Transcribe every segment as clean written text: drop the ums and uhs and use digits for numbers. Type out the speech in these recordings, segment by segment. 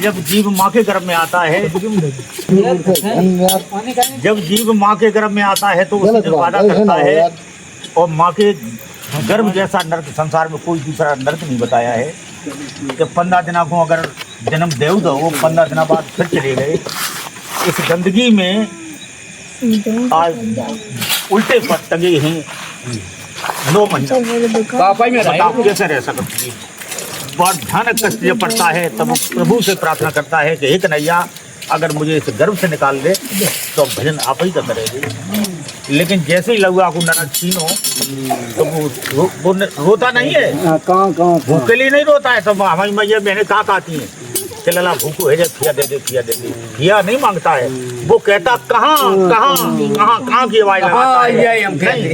जब जीव माँ के गर्भ में आता है, जब जीव माँ के गर्भ में आता है तो उसे वादा करता है, और माँ के गर्भ जैसा नर्क संसार में कोई दूसरा नर्क नहीं बताया है। जब 15 दिनों को अगर जन्म देव दो, वो 15 दिनों बाद फिर चले गए इस गंदगी में। आज उल्टे पर टंगे हैं 9 महीना, बताओ कैसे रह सकती है। बहुत भयानक कष्ट जब पड़ता है तब वो प्रभु से प्रार्थना करता है कि हे कन्हैया, अगर मुझे इस गर्भ से निकाल दे तो भजन आप ही का करेंगे। लेकिन जैसे ही लहुआ को नरक छीनो तो वो रोता नहीं है, भूख के लिए नहीं रोता है। तो हमारी मैया मैंने कहा आती है कि लला भूखो है, खिया दे दे, खिया दे दे। खिया नहीं मांगता है, वो कहता कहाँ कहाँ कहाँ कहाँ की आवाज लगाता है।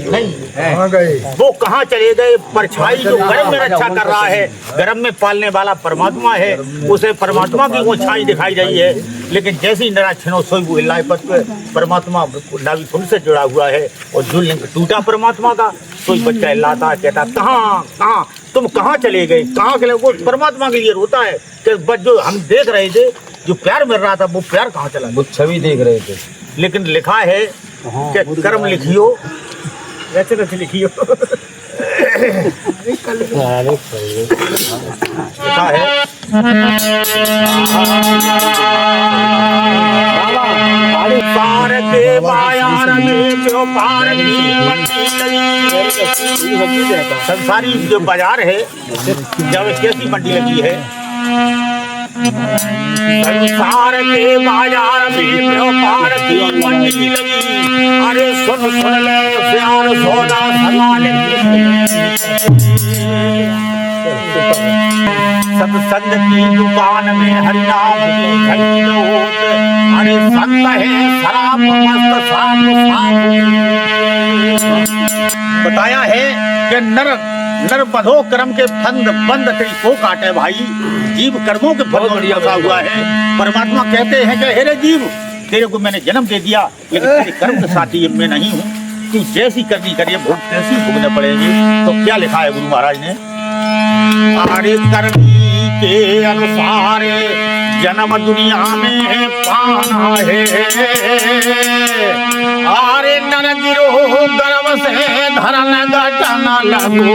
नहीं, वो कहाँ चले गए। परछाई जो गर्भ में रक्षा कर रहा है, गर्भ में पालने वाला परमात्मा है, उसे परमात्मा की वो छाई दिखाई रही है। लेकिन जैसे ही नरा छिनो सोई वो हिलाए पत परमात्मा नाभि कुंड से जुड़ा हुआ है, और जो लिंक टूटा परमात्मा का, सोई बच्चा हिलाता कहता कहाँ कहाँ तुम कहाँ चले गए, कहाँ चले। वो परमात्मा के लिए रोता है कि बस जो हम देख रहे थे, जो प्यार मिल रहा था, वो प्यार कहाँ चला। वो छवि देख रहे थे। लेकिन लिखा है कि कर्म लिखियो, वैसे वैसे लिखियो। लिखा है पार के बायार में जो पार की मंडी लगी। संसारी जो बाजार है, जब कैसी मंडी लगी है। संसार के बाजार में जो पार की मंडी लगी। अरे सुन सुन ले प्यार सोना सवाल। सत्संग की दुकान में हरिनाम की खरीद होत। अरे संत है शराब मस्त साफ साफ। बताया है कि नर बधो कर्म के फंद बंद कई को काटे भाई। जीव कर्मों के फल में फंसा हुआ है। परमात्मा कहते हैं कि हेरे जीव, तेरे को मैंने जन्म दे दिया, लेकिन तेरे कर्म के साथी मैं नहीं हूँ। तू जैसी करनी करिए, भोग तैसी भोगने पड़ेगी। तो क्या लिखा है गुरु महाराज ने? अरे करनी के अनुसार जन्म दुनिया में पाना है। अरे नर गिरो गर्भ से धरन घटना लगू।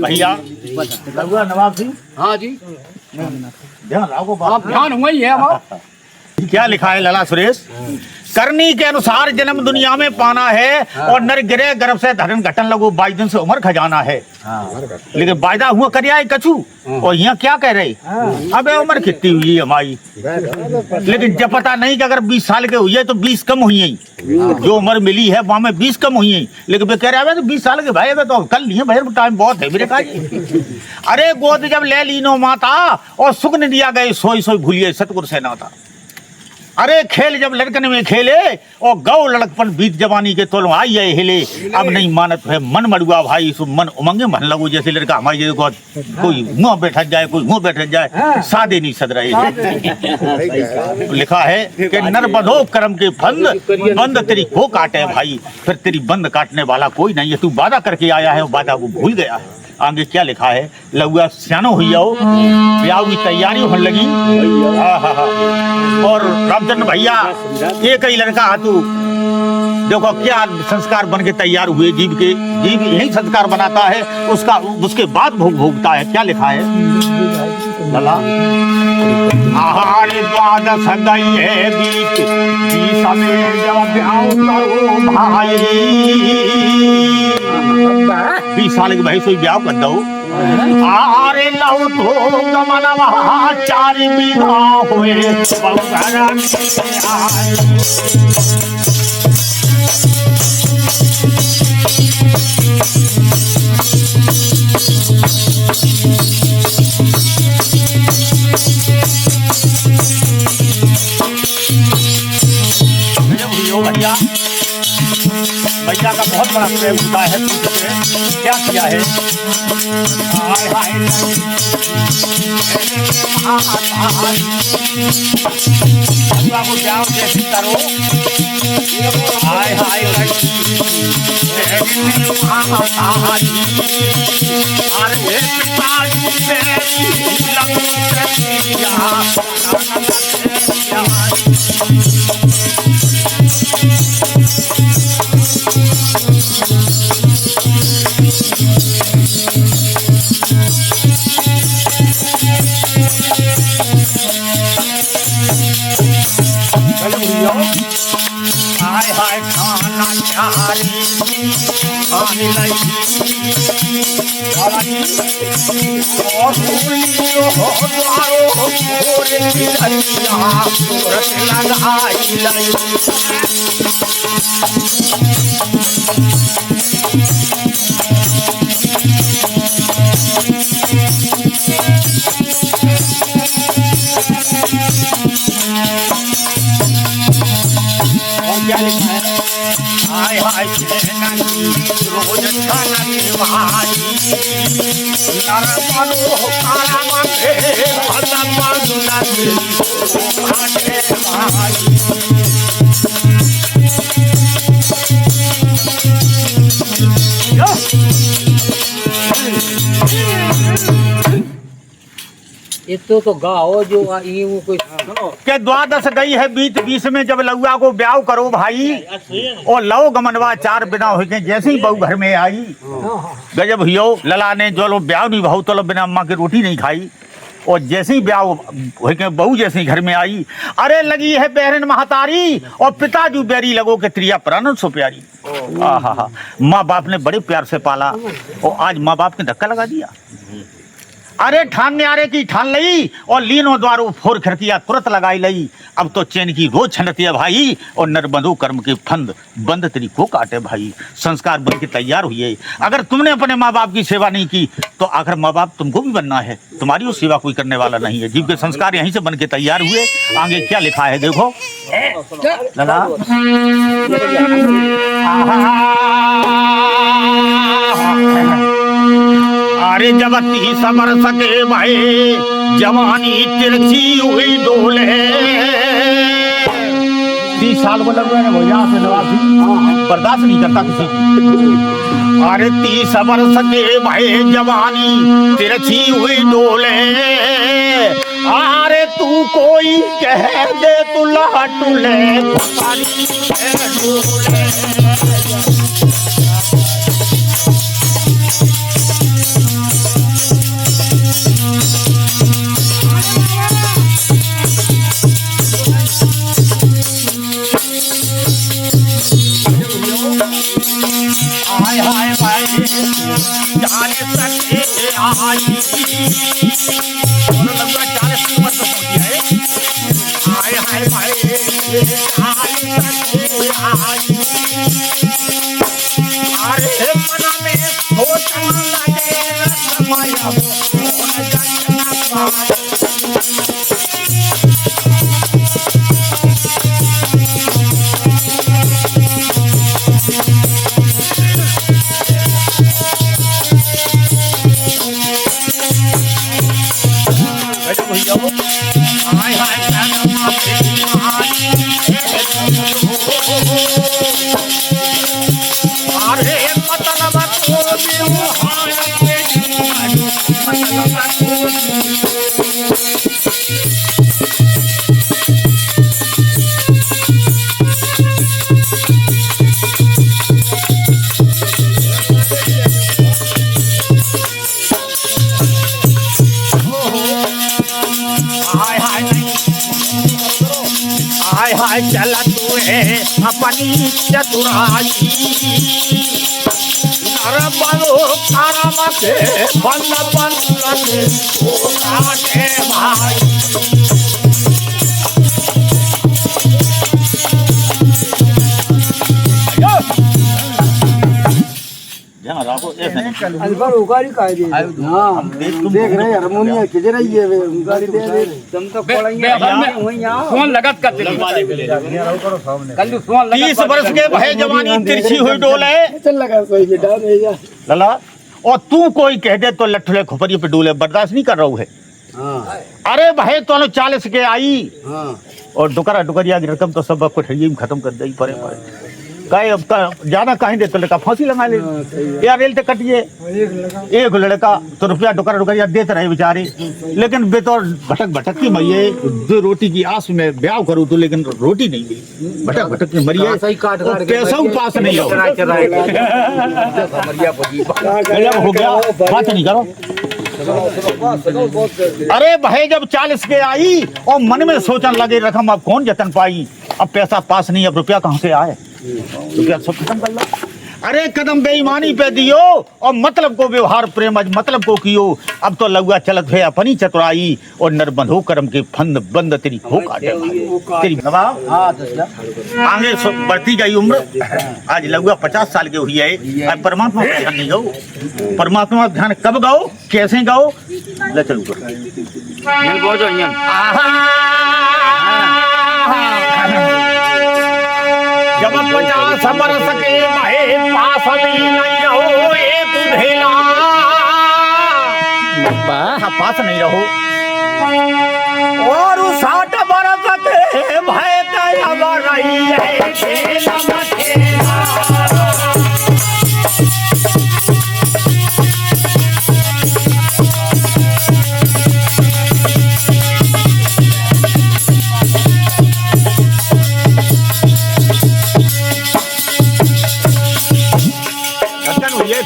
भैया लहुआ नवाब सिंह। हाँ जी, ध्यान रखो बात। आप ध्यान हुआ ही है हमारा। क्या लिखा है लला सुरेश? करनी के अनुसार जन्म दुनिया में पाना है और नर गिरे गर्भ से धर्म घटन लगो 22 दिन से उम्र खजाना है। लेकिन वायदा हुआ करिया कछु और यहाँ क्या कह रहे? अबे उम्र कितनी हुई है हमारी, लेकिन जब पता नहीं कि अगर 20 साल के हुई है तो 20 कम हुई है। जो उम्र मिली है वहां में 20 कम हुई है, लेकिन वे कह रहे तो 20 साल के भाई तो कल नहीं है भाई, टाइम बहुत है मेरे का। अरे गोद जब ले लीनो माता और सुख न दिया गए सोई सोई भूलिए सतगुरु से नाता। अरे खेल जब लड़कन में खेले और गौ लड़कपन बीत जवानी के तोल आई है हिले। अब नहीं मानत है मन मड़ुआ भाई, सो मन उमंगे मन लगो जैसे लड़का हमारी जगह कोई मुँह बैठ जाए कोई मुँह बैठ जाए, सादे नहीं सद रहे। लिखा है कि नर बंधो कर्म के फंद बंद तेरी को काटे भाई, फिर तेरी बंद काटने वाला कोई नहीं है। तू वादा करके आया है और वादा को भूल गया है। आगे क्या लिखा है? लहुआ सियानो हुई हो, ब्याह की तैयारी होने लगी। और रामचंद्र भैया एक ही लड़का तू देखो क्या संस्कार बन के तैयार हुए। जीव यही संस्कार बनाता है, उसका उसके बाद भोग भोगता है। क्या लिखा है लला? आहार द्वादश गई है बीत, समय जब ब्याह करो भाई। 20 साल के भाई सोई ब्याह कर दो। आरे लव तो गमनवा 4 बीघा हुए भैया। भैया का बहुत बड़ा प्रेम होता है। क्या किया है? हाय हाय को क्या जैसी करो। हाय हाय हाय हाय खाना चारी आने लगी और बोलियो हो द्वारो और दिलैया रस लगाई लई। क्या लिखा है? हाय हाय रोज खाना भाई नरमनो काला माथे भला मांगला भाई। एक तो गाओ जो ये कोई सुनो के द्वादश गई है बीत 20 में जब लहुआ को ब्याह करो भाई। और लव गमनवा 4 बिना हो गए जैसे ही बहू घर में आई। गजब हियो लला ने जो लो ब्याह नहीं भाऊ तो लो बिना अम्मा की रोटी नहीं खाई। और जैसे ही ब्याह हो गए बहू जैसे ही घर में आई, अरे लगी है बहरन महतारी और पिता जो बैरी लगो के त्रिया प्राणन सो प्यारी। आहा माँ बाप ने बड़े प्यार से पाला और आज माँ बाप ने धक्का लगा दिया। अरे ठान न्यारे की ठान लई और लीनो द्वारो फोर खिड़किया तुरंत लगाई लई। अब तो चैन की रोज छनती है भाई और नरबंधु कर्म के फंद बंद तेरी को काटे भाई। संस्कार बन के तैयार हुए। अगर तुमने अपने माँ बाप की सेवा नहीं की तो आखिर माँ बाप तुमको भी बनना है, तुम्हारी वो सेवा कोई करने वाला नहीं है। जीव के संस्कार यहीं से बन के तैयार हुए। आगे क्या लिखा है देखो लला। अरे जब 30 वर्ष के भाई जवानी तिरछी हुई डोले। 30 साल को लग रहे हैं भैया से नवासी बर्दाश्त नहीं करता किसी की। अरे 30 वर्ष के भाई जवानी तिरछी हुई डोले। अरे तू कोई कह दे तुला टूले और लंबा 40 की उम्र तक पहुंची है। हाय हाय भाई अरे मन में सोचन लगे रसमाया हो न जाना पाए। हाय हाय अरे मतलब को देव हाय हाय हाय चला तू है अपनी चतुराई नरबलो करम के बंद बंद ओ काटे भाई। जहाँ राखो एक मिनट अल्फा उगाड़ी का दे हां देख रहे हारमोनिया खिज रही है वे उगाड़ी दे दे तुम तो पड़ेंगे वहीं यहां फोन लगत कर दे कल फोन लगत 30 वर्ष के भय जवानी तिरछी हुई डोले चल लगा कोई बेटा नहीं जा लला और तू कोई कह दे तो लठले खोपरी पे डोले बर्दाश्त नहीं कर रहा है। हां अरे भाई तो 40 के आई हां और डुकरा डुकरिया की रकम तो सब को ठगी में खत्म कर दई पड़े काहे अब ज्यादा कहीं दे तो लड़का फांसी लगा ले यार रेल ते कटिए एक लड़का तो रुपया डुकरा डुकरिया देते रहे बेचारे लेकिन बेतौर भटक भटक की मरिए जो रोटी की आस में ब्याह करूँ तो लेकिन रोटी नहीं मिली भटक भटक की मरिए पैसा पास नहीं हो गया बात नहीं करो। अरे भाई जब 40 के आई और मन में सोचने लगे रकम अब कौन जतन पाई अब पैसा पास नहीं अब रुपया कहाँ से आए रुपया सब खत्म कर लो। अरे कदम बेईमानी पे दियो और मतलब को व्यवहार प्रेम मतलब को कियो अब तो लଗୁआ चलत है अपनी चतुराई और नरबंधो कर्म के फंद बंद तेरी हो काटे तेरी नवाब आगे बढ़ती गई उम्र आज लଗୁआ 50 साल के हुई है आज परमात्मा का ध्यान नहीं गाओ परमात्मा का ध्यान कब गाओ कैसे गाओ ले चलू जब 50 बरस के महे पास भी नहीं रहो एक भेला पास नहीं रहो और 60 बरस के भय अब रही है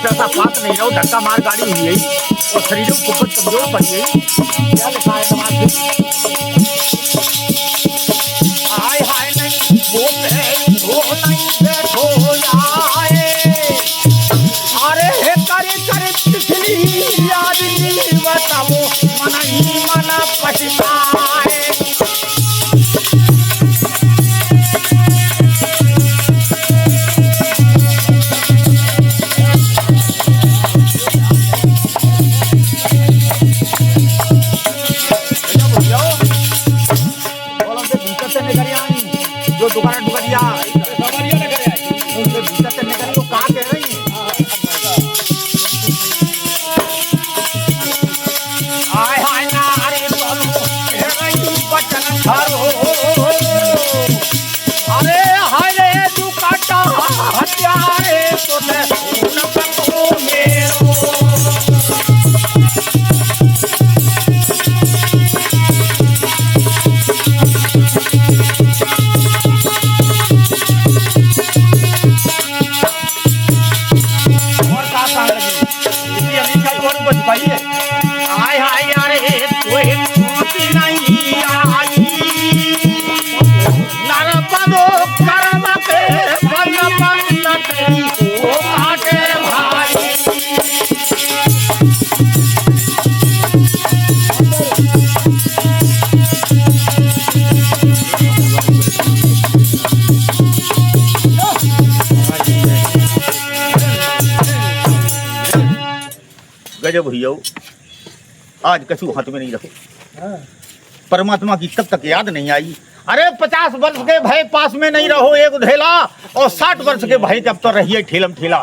पैसा पास नहीं रहो धक्का मार गाड़ी हुई है और शरीर को कुछ कमजोर पड़ गई क्या लिखा है समाज में हाय हाय नहीं वो नहीं बैठो आए अरे करे करे पिछली याद नहीं बताओ मन ही मन पछताए। जो दुकान डुकरिया तो कहाँ कह रही है हाय हाय गजब हुई हो, आज कछु हाथ में नहीं रखो, परमात्मा की तब तक याद नहीं आई। अरे 50 वर्ष के भाई पास में नहीं रहो एक ढेला, और 60 वर्ष के भाई जब तो रहिए ठेलम ठेला।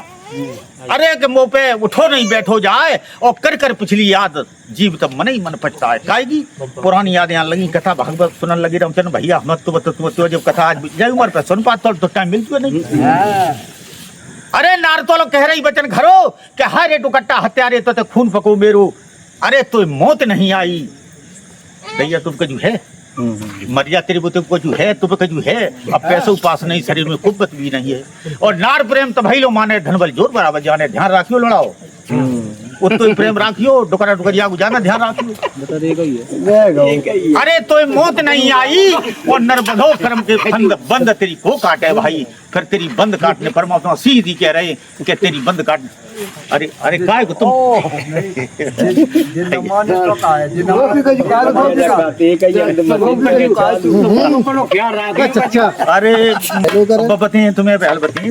अरे के मुंह पे उठो नहीं बैठो जाए, और कर कर पिछली याद जीव तब मन ही मन पछता है। काएगी पुरानी यादें आने लगी, कथा भागवत सुनने लगी रामचंद्र भैया, हम तो जब कथा आज जय उम्र पे सुन पात तो टाइम मिलती नहीं। अरे नार तो लोग कह रही बचन घरो कि हरे टुकट्टा हत्यारे तो खून पको मेरो, अरे तो मौत नहीं आई भैया तुम कजू है, मरिया तेरे बुते को जो है तुम कजू है, अब पैसों पास नहीं, शरीर में कुब्बत भी नहीं है, और नार प्रेम तो भाई लो माने धन बल जोर बराबर जाने, ध्यान रखियो लड़ाओ तो प्रेम रखियो, डुकरा डुकरिया को जाना ध्यान रखियो। अरे तो मौत नहीं आई, और नरबधो कर्म के बंद तेरी को काटे भाई, फिर तेरी बंद काटने परमात्मा सीधी कह रहे कि तेरी बंद काट। अरे अरे काय को तुम अरे बताए तुम्हें पहल बताए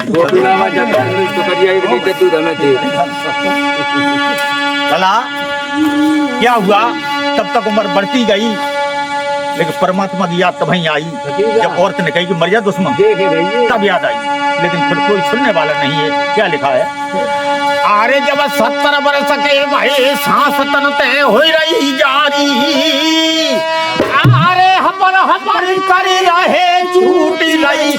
चला क्या हुआ, तब तक उम्र बढ़ती गई, लेकिन परमात्मा की याद तब ही आई जब औरत ने कही कि मर जा दुश्मन, तब याद आई, लेकिन फिर कोई सुनने वाला नहीं है। क्या लिखा है, अरे जब 70 वर्ष के भाई सांस तनते हो रही जारी, अरे हमारी करी रहे छूटी रही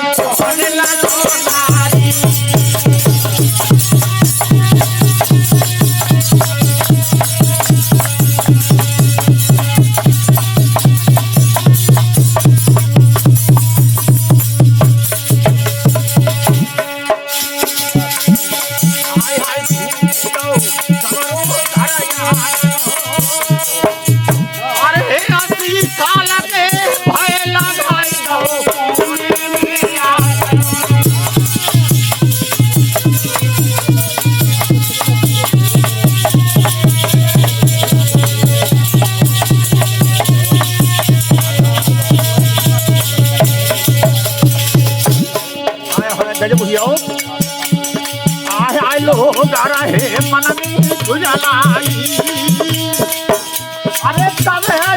अरे तब है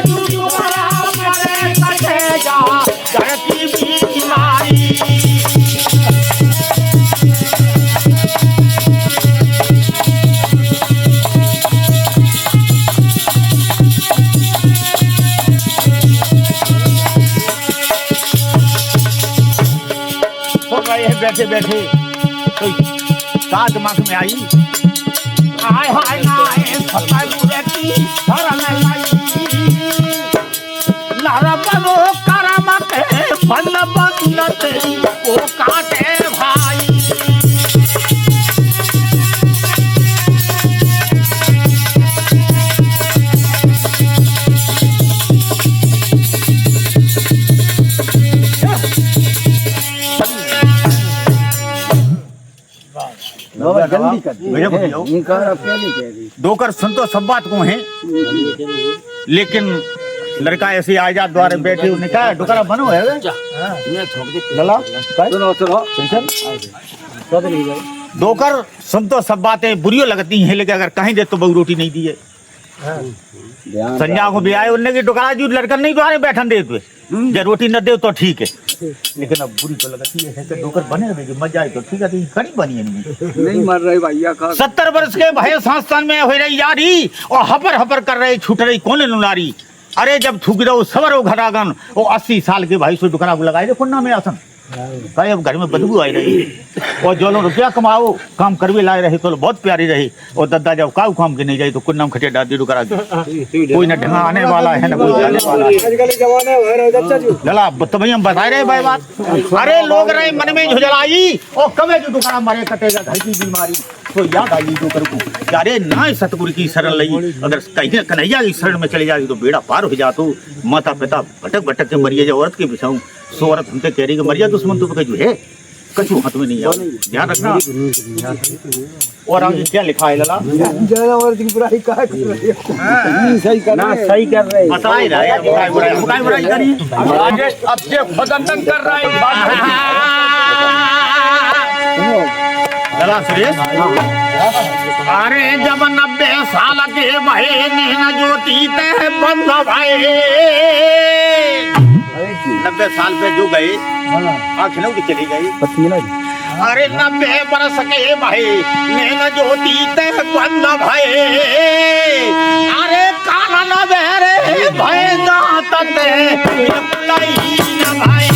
मेरे कटे जा धरती की मारी। बैठे बैठे तो का दिमाग में आई, हाय हाय नाय फटाई बुरती धरने लाई, लरबनो करमते बन बनते ओ काटे भाई। डोकर संतो सब बात को है, लेकिन लड़का ऐसे आजाद द्वारे बैठे उन्हें कहा डोकरा बनो है डोकर संतो सब बातें बुरी लगती हैं, लेकिन अगर कहीं दे तो बहु रोटी नहीं दी है। संजा को भी आए उन्हें कि डोकरा जी लड़का नहीं द्वारे बैठन दे तुझे, जब रोटी न दे तो ठीक है, लेकिन अब बुरी तो लगती है कि डोकर बने देगी मजा आए तो ठीक है, कड़ी बनी है नहीं मर रहे भैया का 70 वर्ष के भय संस्थान में हो रही यारी, और हपर हपर कर रहे छूट रही कौन नुलारी। अरे जब थूक दो सवर हो घरागन, वो 80 साल के भाई से डुकरा को लगाए कुन्ना में आसन, कहे अब घर में बदबू आई रही, और जो लोग रुपया कमाओ काम करवे लाए रहे तो बहुत प्यारी रही, और दद्दा जब काऊ काम के नहीं जाए तो कुन्ना में खटे डाल डुकरा कोई न ढंगा आने वाला है न कोई जाने वाला है। लला तो भैया हम बता रहे भाई बात। अरे लोग रहे मन में झुझलाई, और कभी जो डुकरा मारे कटेगा घर की बीमारी, तो याद आई डोकर को, अरे ना सतगुरु की शरण लई, अगर कहीं कन्हैया की शरण में चले जाए तो बेड़ा पार हो जातो। माता पिता भटक भटक के मरिए जो औरत के बिछाऊं, सो औरत हमसे कह रही कि मरिया दुश्मन तो कजू है, कछु हाथ में नहीं आओ, ध्यान रखना। और आगे क्या लिखा है लला, सही कर रहे बता ही रहा है, बुराई करी अब से बदन कर रहा है चला सुरेश। अरे जब 90 साल के भाई नैना ज्योति ते बंद भाई 90 साल पे जो गए आँख नौटी चली गई। अरे 90 बरस के भाई नैना ज्योति ते बंद भाई अरे काना न बेरे भाई दांत ते भाई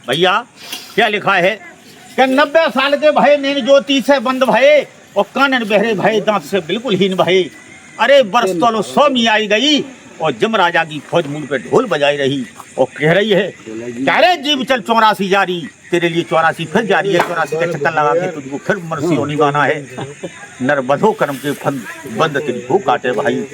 भैया क्या लिखा है कि 90 साल के भाई नैन ज्योति से बंद भाई और कानन बहरे भाई दांत से बिल्कुल हीन भाई। अरे बरस तो 100 मी आई गई और जमराजा की फौज मुंह पे ढोल बजाई रही और कह रही है कह रहे जीव चल 84 जारी तेरे लिए 84 फिर जारी है 84 का चक्कर लगा के तुझको फिर मरसी होनी गाना है नर बधो कर्म के फंद बंद तेरी भूख काटे भाई।